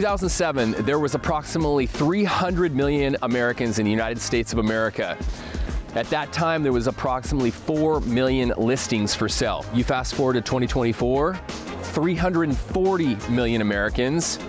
2007, there was approximately 300 million Americans in the United States of America. At that time, there was approximately 4 million listings for sale. You fast forward to 2024, 340 million Americans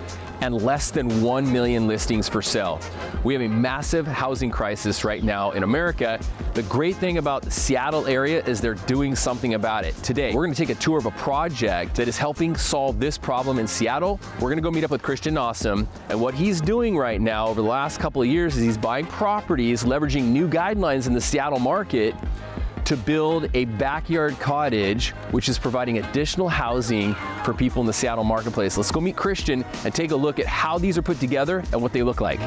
and less than 1 million listings for sale. We have a massive housing crisis right now in America. The great thing about the Seattle area is they're doing something about it. Today, we're gonna take a tour of a project that is helping solve this problem in Seattle. We're gonna go meet up with Christian Nossum, and what he's doing right now over the last couple of years is he's buying properties, leveraging new guidelines in the Seattle market to build a backyard cottage, which is providing additional housing for people in the Seattle marketplace. Let's go meet Christian and take a look at how these are put together and what they look like.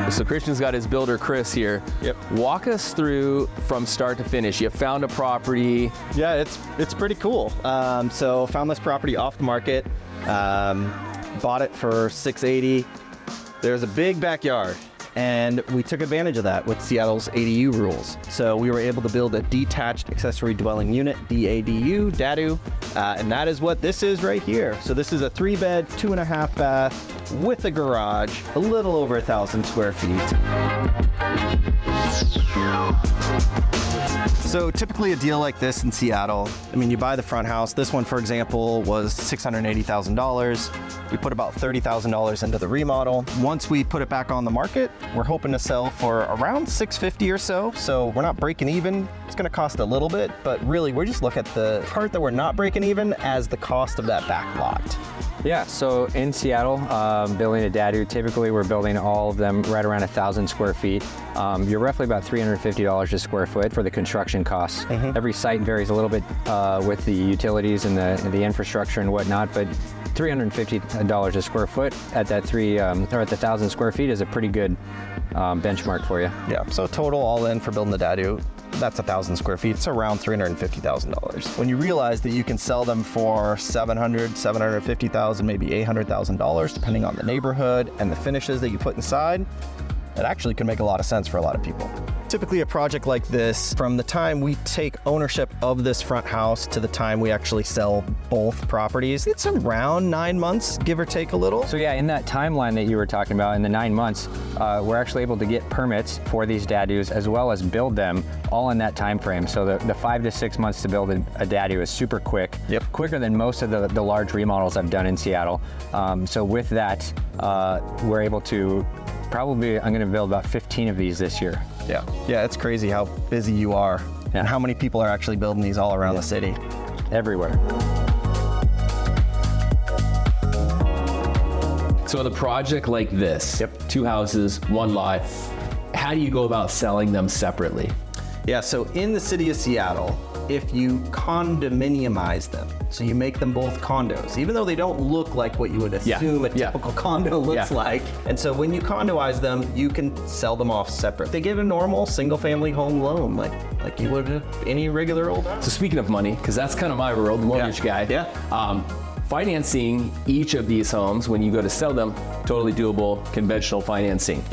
So Christian's got his builder, Chris, here. Yep. Walk us through from start to finish. You found a property. Yeah, it's pretty cool. So found this property off the market, bought it for $680. There's a big backyard, and we took advantage of that with Seattle's ADU rules. So we were able to build a detached accessory dwelling unit, DADU, and that is what this is right here. So this is a 3-bed, 2.5 bath with a garage, a little over 1,000 square feet. So typically a deal like this in Seattle, I mean, you buy the front house. This one, for example, was $680,000. We put about $30,000 into the remodel. Once we put it back on the market, we're hoping to sell for around $650 or so. So we're not breaking even. It's gonna cost a little bit, but really we're just looking at the part that we're not breaking even as the cost of that back lot. Yeah, so in Seattle, building a DADU, typically we're building all of them right around 1,000 square feet. You're roughly about $350 a square foot for the construction costs. Every site varies a little bit with the utilities and the infrastructure and whatnot, but $350 a square foot at that or at the 1,000 square feet is a pretty good benchmark for you. Yeah, so total all in for building the DADU, that's 1,000 square feet. It's around $350,000. When you realize that you can sell them for $700,000, $750,000, maybe $800,000, depending on the neighborhood and the finishes that you put inside, it actually can make a lot of sense for a lot of people. Typically a project like this, from the time we take ownership of this front house to the time we actually sell both properties, it's around 9 months, give or take a little. So yeah, in that timeline that you were talking about, in the 9 months, we're actually able to get permits for these DADUs as well as build them all in that time frame. So the 5 to 6 months to build a DADU is super quick. Yep. Quicker than most of the large remodels I've done in Seattle. So with that, we're able to probably, I'm gonna build about 15 of these this year. Yeah, it's crazy how busy you are and how many people are actually building these all around the city. Everywhere. So with a project like this, 2 houses, 1 lot, how do you go about selling them separately? Yeah, so in the city of Seattle, if you condominiumize them, so you make them both condos, even though they don't look like what you would assume a typical condo looks like. And so when you condoize them, you can sell them off separate. They get a normal single-family home loan, like you would any regular old house. So speaking of money, because that's kind of my world, mortgage guy. Financing each of these homes when you go to sell them, totally doable, conventional financing.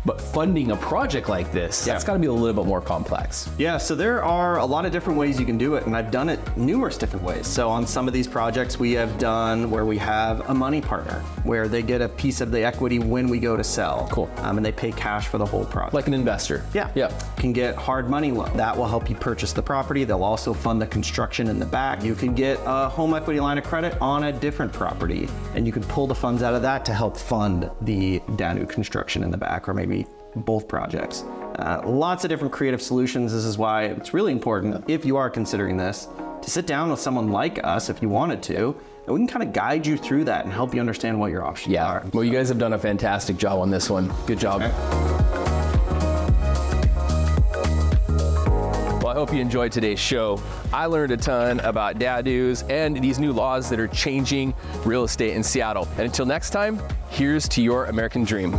But funding a project like this, that's got to be a little bit more complex. Yeah, so there are a lot of different ways you can do it, and I've done it numerous different ways. So on some of these projects we have done where we have a money partner, where they get a piece of the equity when we go to sell. Cool. And they pay cash for the whole project. Like an investor. Yeah. Can get hard money loan. That will help you purchase the property. They'll also fund the construction in the back. You can get a home equity line of credit on a different property, and you can pull the funds out of that to help fund the DADU construction in the back, or maybe both projects. Lots of different creative solutions. This is why it's really important, if you are considering this, to sit down with someone like us if you wanted to, and we can kind of guide you through that and help you understand what your options are. Well, you guys have done a fantastic job on this one. Good job. Well, I hope you enjoyed today's show. I learned a ton about DADUs and these new laws that are changing real estate in Seattle. And until next time, here's to your American dream.